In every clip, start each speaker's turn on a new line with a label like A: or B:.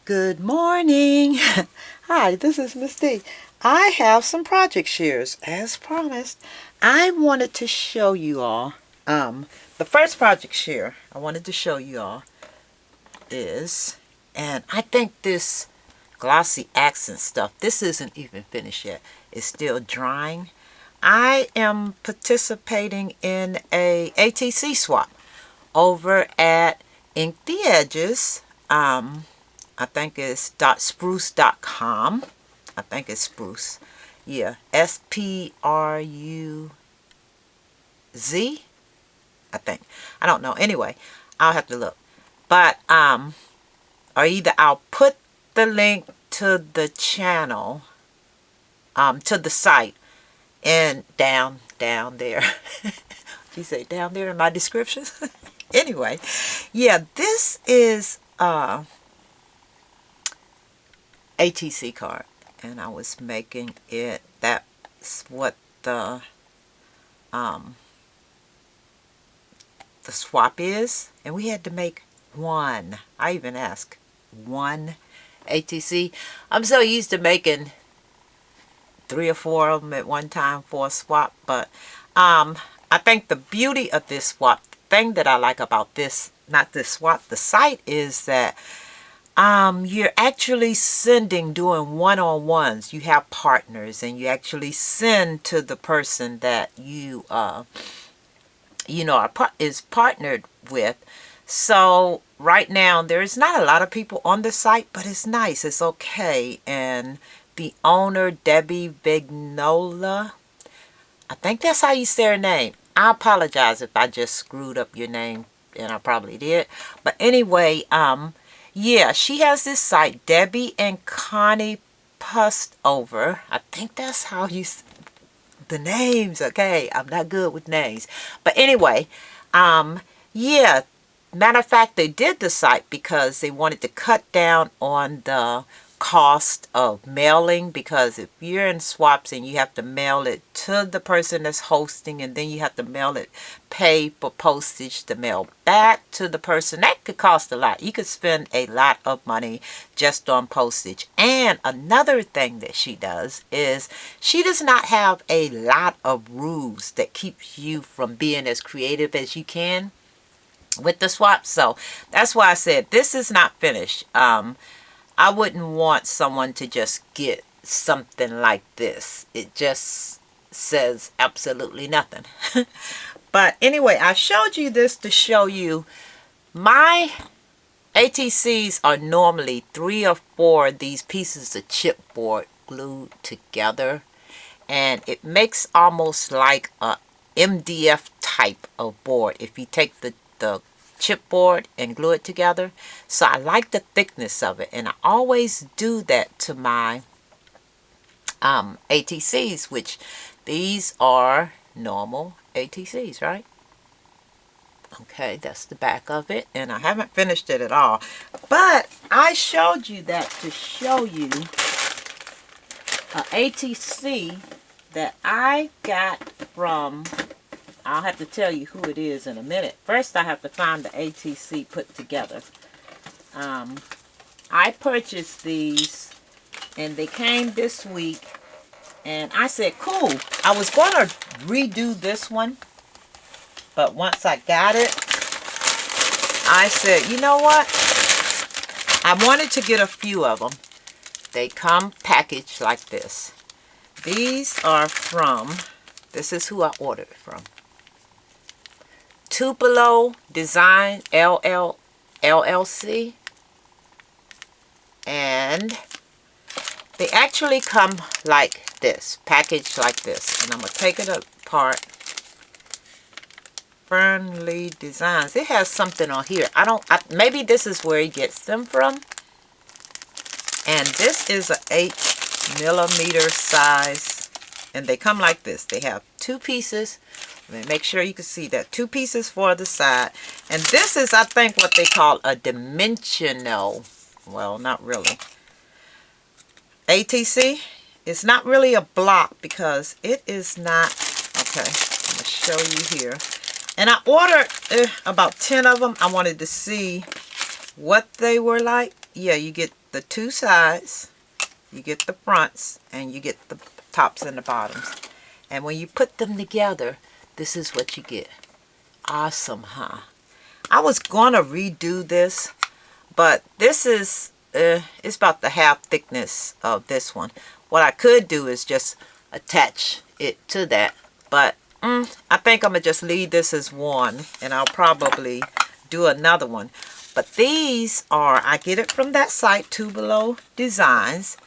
A: Good morning. Hi, this is Miss D. I have some project shares, as promised. I wanted to show you all. The first project share I wanted to show you all is, and I think this glossy accent stuff, this isn't even finished yet. It's still drying. I am participating in a ATC swap over at Ink the Edges. I think it's .spruce.com. I think it's Spruce. Yeah, SPRUZ, I think. I don't know. Anyway, I'll have to look. But or either I'll put the link to the channel, to the site, and down there. You say down there in my descriptions. Anyway, yeah, this is ATC card, and I was making it. That's what the swap is, and we had to make one. I even asked one ATC. I'm so used to making 3 or 4 of them at one time for a swap, but I think the beauty of this swap, the thing that I like about this, not this swap, the site, is that you're actually doing one-on-ones. You have partners, and you actually send to the person that you is partnered with. So right now there's not a lot of people on the site, but it's nice. It's okay. And the owner, Debbie Vignola, I think that's how you say her name. I apologize if I just screwed up your name, and I probably did. But anyway, yeah, she has this site, Debbie and Connie Pustover. I think that's how you, the names. Okay, I'm not good with names. But anyway, yeah, matter of fact, they did the site because they wanted to cut down on the cost of mailing, because if you're in swaps and you have to mail it to the person that's hosting, and then you have to mail it, pay for postage to mail back to the person, that could cost a lot. You could spend a lot of money just on postage. And another thing that she does is she does not have a lot of rules that keeps you from being as creative as you can with the swap. So that's why I said this is not finished. I wouldn't want someone to just get something like this. It just says absolutely nothing. But anyway, I showed you this to show you my ATCs are normally 3 or 4 of these pieces of chipboard glued together, and it makes almost like a MDF type of board if you take the chipboard and glue it together. So I like the thickness of it, and I always do that to my ATCs, which these are normal ATCs, right? Okay, that's the back of it, and I haven't finished it at all, but I showed you that to show you a ATC that I got from, I'll have to tell you who it is in a minute. First, I have to find the ATC put together. I purchased these, and they came this week, and I said, cool. I was going to redo this one, but once I got it, I said, you know what? I wanted to get a few of them. They come packaged like this. These are from, this is who I ordered it from, TupeloDesigns LLC, and they actually come like this, packaged like this. And I'm going to take it apart. Fernley Designs. It has something on here. Maybe this is where he gets them from. And this is a 8mm size, and they come like this. They have 2 pieces. Let me make sure you can see that. 2 pieces for the side. And this is, I think, what they call a dimensional, well, not really, ATC. It's not really a block because it is not, okay, I'm going to show you here. And I ordered about 10 of them. I wanted to see what they were like. Yeah, you get the two sides, you get the fronts, and you get the tops and the bottoms. And when you put them together, this is what you get. Awesome, huh? I was gonna redo this, but this is it's about the half thickness of this one. What I could do is just attach it to that, but I think I'm gonna just leave this as one, and I'll probably do another one. But these are, I get it from that site, TupeloDesigns.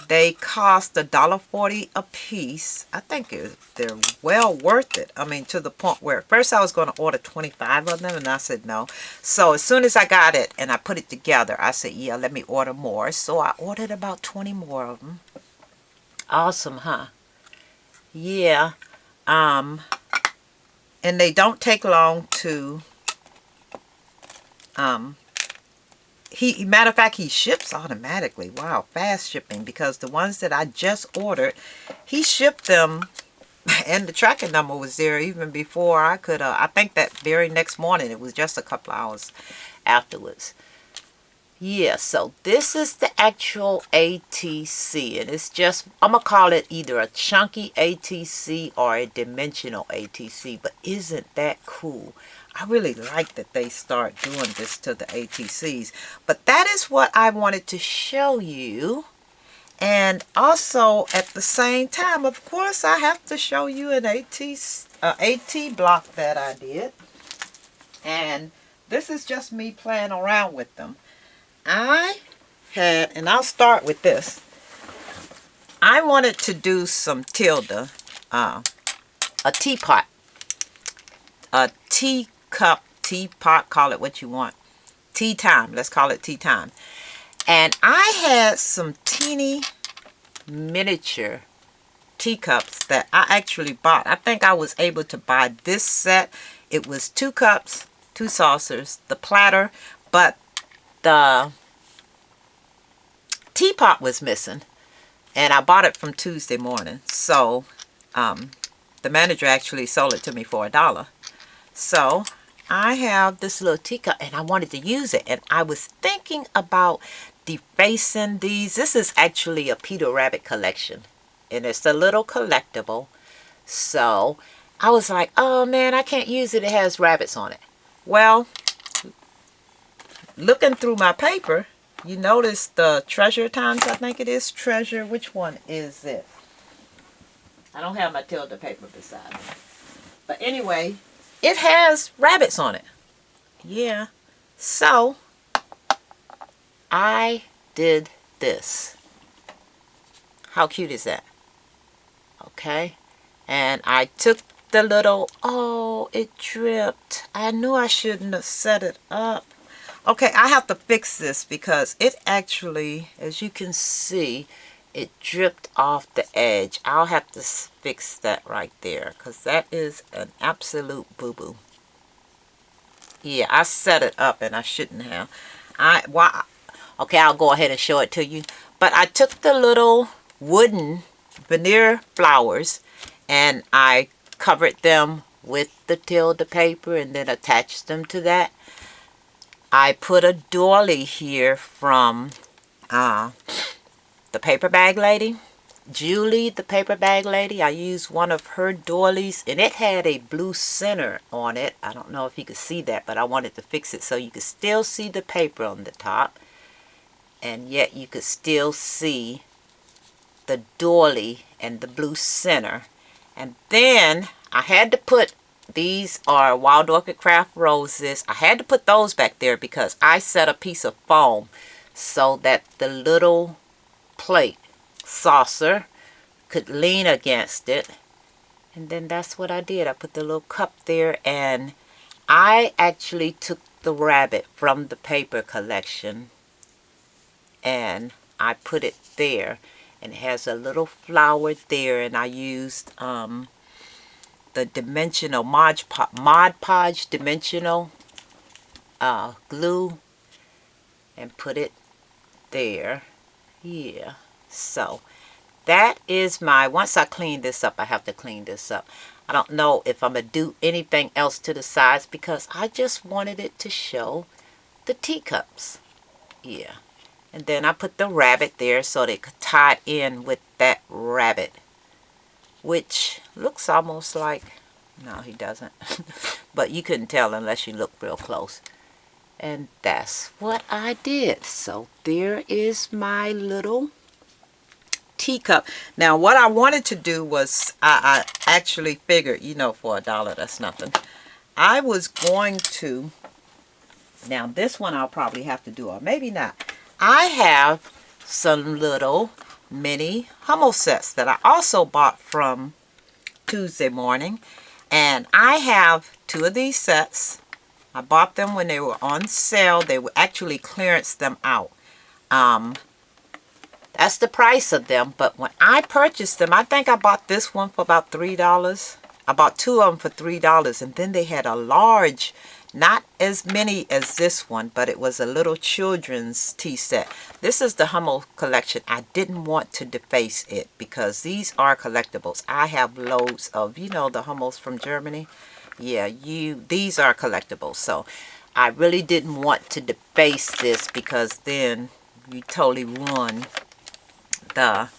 A: They cost $1.40 a piece. I think they're well worth it. I mean, to the point where at first I was going to order 25 of them, and I said no. So as soon as I got it and I put it together, I said, yeah, let me order more. So I ordered about 20 more of them. Awesome, huh? Yeah. And they don't take long to matter of fact, he ships automatically. Wow, fast shipping, because the ones that I just ordered, he shipped them and the tracking number was there even before I could, I think that very next morning. It was just a couple hours afterwards. Yeah, so this is the actual ATC, and it's just, I'm going to call it either a chunky ATC or a dimensional ATC, but isn't that cool? I really like that they start doing this to the ATCs, but that is what I wanted to show you. And also at the same time, of course, I have to show you an AT block that I did. And this is just me playing around with them. I had, and I'll start with this. I wanted to do some Tilda, a teapot, a teacup, teapot, call it what you want. Tea time, let's call it tea time. And I had some teeny miniature teacups that I actually bought. I think I was able to buy this set. It was 2 cups, 2 saucers, the platter, but the teapot was missing, and I bought it from Tuesday morning. So the manager actually sold it to me for $1. So I have this little teacup, and I wanted to use it, and I was thinking about defacing these. This is actually a Peter Rabbit collection, and it's a little collectible. So I was like, oh man, I can't use it. It has rabbits on it. Well, looking through my paper, you notice the treasure times, I think it is. Treasure, which one is it? I don't have my Tilda paper beside me. But anyway, it has rabbits on it. Yeah. So, I did this. How cute is that? Okay. And I took the little, oh, it dripped. I knew I shouldn't have set it up. Okay, I have to fix this because it actually, as you can see, it dripped off the edge. I'll have to fix that right there because that is an absolute boo-boo. Yeah, I set it up and I shouldn't have. Okay, I'll go ahead and show it to you. But I took the little wooden veneer flowers and I covered them with the Tilda paper and then attached them to that. I put a doily here from the paper bag lady. Julie, the paper bag lady. I used one of her doilies, and it had a blue center on it. I don't know if you could see that, but I wanted to fix it so you could still see the paper on the top, and yet you could still see the doily and the blue center. And then I had to put, these are Wild Orchid Craft roses. I had to put those back there because I set a piece of foam so that the little plate saucer could lean against it. And then that's what I did. I put the little cup there, and I actually took the rabbit from the paper collection and I put it there, and it has a little flower there, and I used the dimensional Mod Podge dimensional glue and put it there. Yeah, so that is my, once I clean this up, I have to clean this up. I don't know if I'm going to do anything else to the sides because I just wanted it to show the teacups. Yeah, And then I put the rabbit there so they could tie it in with that rabbit, which looks almost like, no, he doesn't. But you couldn't tell unless you looked real close. And that's what I did. So there is my little teacup. Now what I wanted to do was, I actually figured, you know, for $1 that's nothing. I was going to, now this one I'll probably have to do, or maybe not. I have some little mini Hummel sets that I also bought from Tuesday Morning, and I have 2 of these sets. I bought them when they were on sale. They were actually clearance them out. That's the price of them, but when I purchased them, I think I bought this one for about $3. I bought 2 of them for $3, and then they had a large, not as many as this one, but it was a little children's tea set. This is the Hummel collection. I didn't want to deface it because these are collectibles. I have loads of, you know, the Hummels from Germany. Yeah, these are collectibles. So I really didn't want to deface this because then you totally ruin the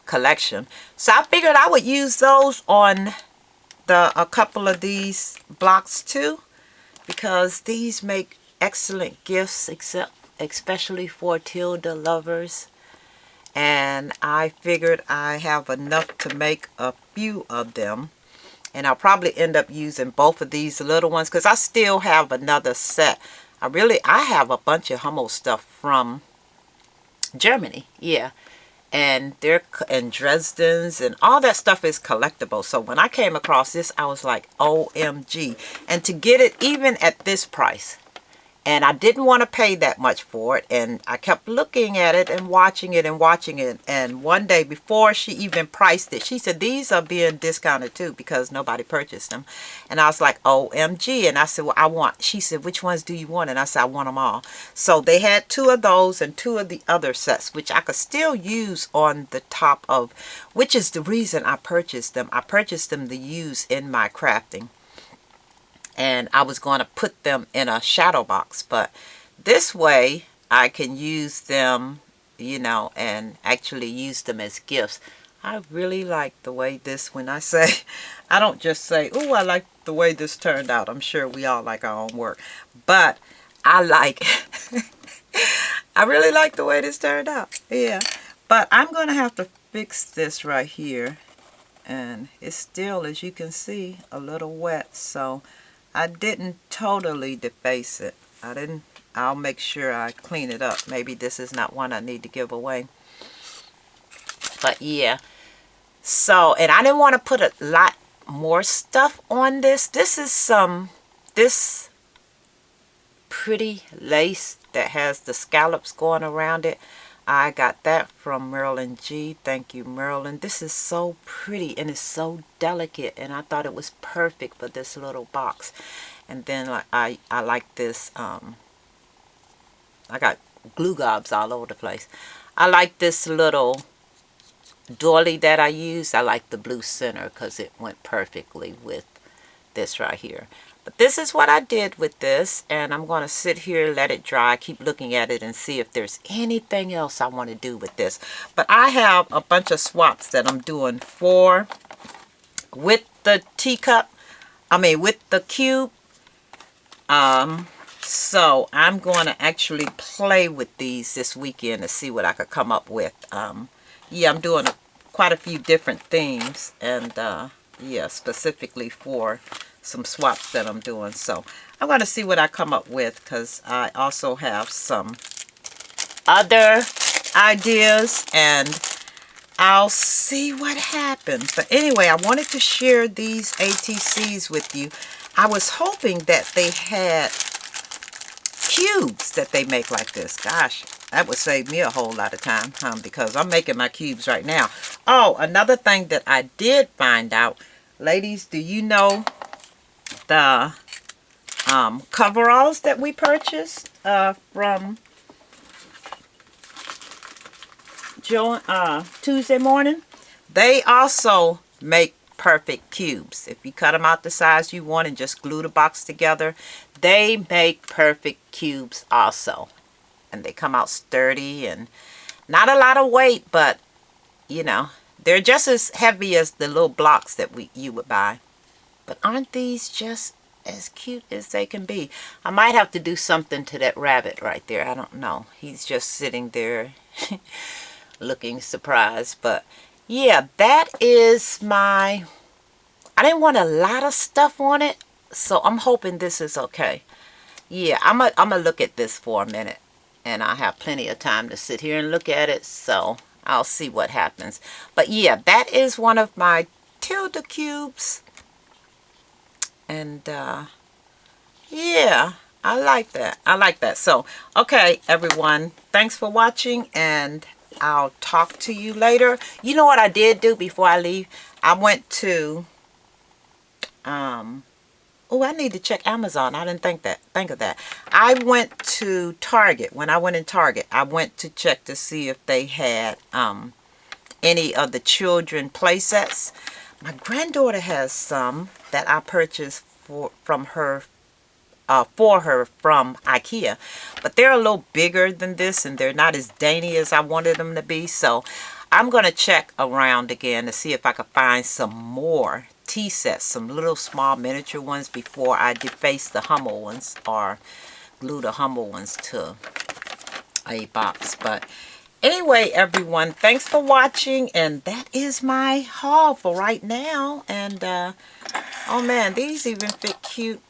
A: collection. So I figured I would use those on a couple of these blocks too, because these make excellent gifts, especially for Tilda lovers. And I figured I have enough to make a few of them, and I'll probably end up using both of these little ones because I still have another set. I have a bunch of Hummel stuff from Germany, yeah. And Dresden's and all that stuff is collectible. So when I came across this, I was like, OMG. And to get it even at this price, and I didn't want to pay that much for it, and I kept looking at it and watching it and watching it. And one day, before she even priced it, she said these are being discounted too because nobody purchased them. And I was like, OMG. And I said, well, she said, which ones do you want? And I said, I want them all. So they had 2 of those and 2 of the other sets, which I could still use on the top of, which is the reason I purchased them. I purchased them to use in my crafting, and I was going to put them in a shadow box, but this way I can use them, you know, and actually use them as gifts. I really like the way this, when I say, I don't just say, oh, I like the way this turned out. I'm sure we all like our own work, but I like, I really like the way this turned out. Yeah, but I'm going to have to fix this right here, and it's still, as you can see, a little wet, so I didn't totally deface it. I'll make sure I clean it up. Maybe this is not one I need to give away. But yeah. So, and I didn't want to put a lot more stuff on this. This is this pretty lace that has the scallops going around it. I got that from Marilyn G. Thank you, Marilyn. This is so pretty and it's so delicate, and I thought it was perfect for this little box. And then I like this. I got glue gobs all over the place. I like this little doily that I used. I like the blue center because it went perfectly with this right here. But this is what I did with this, and I'm going to sit here, let it dry, keep looking at it, and see if there's anything else I want to do with this. But I have a bunch of swaps that I'm doing with the teacup, with the cube. So I'm going to actually play with these this weekend to see what I could come up with. Yeah, I'm doing quite a few different themes, and yeah, specifically for some swaps that I'm doing. So I'm going to see what I come up with, because I also have some other ideas, and I'll see what happens. But anyway, I wanted to share these ATCs with you. I was hoping that they had cubes that they make like this. Gosh, that would save me a whole lot of time, because I'm making my cubes right now. Oh, another thing that I did find out, ladies, do you know the coveralls that we purchased from Tuesday Morning? They also make perfect cubes. If you cut them out the size you want and just glue the box together, they make perfect cubes also. and they come out sturdy and not a lot of weight, but you know, they're just as heavy as the little blocks that you would buy. But aren't these just as cute as they can be? I might have to do something to that rabbit right there. I don't know. He's just sitting there looking surprised. But yeah, that is my... I didn't want a lot of stuff on it, so I'm hoping this is okay. Yeah, I'm gonna look at this for a minute, and I have plenty of time to sit here and look at it, so I'll see what happens. But yeah, that is one of my Tilda cubes. And yeah, I like that. I like that. So, okay, everyone, thanks for watching, and I'll talk to you later. You know what I did do before I leave? I went to oh, I need to check Amazon. I didn't think of that. I went to Target. When I went in Target, I went to check to see if they had any of the children play sets. My granddaughter has some that I purchased for her from IKEA, but they're a little bigger than this, and they're not as dainty as I wanted them to be. So I'm going to check around again to see if I can find some more tea sets, some little small miniature ones, before I deface the Hummel ones or glue the Hummel ones to a box. But anyway, everyone, thanks for watching, and that is my haul for right now. And oh man, these even fit cute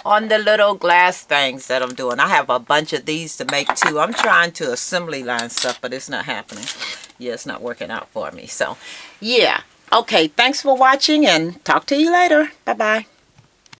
A: on the little glass things that I'm doing. I have a bunch of these to make too. I'm trying to assembly line stuff, but it's not happening. Yeah, it's not working out for me. So yeah, okay, thanks for watching, and talk to you later. Bye bye.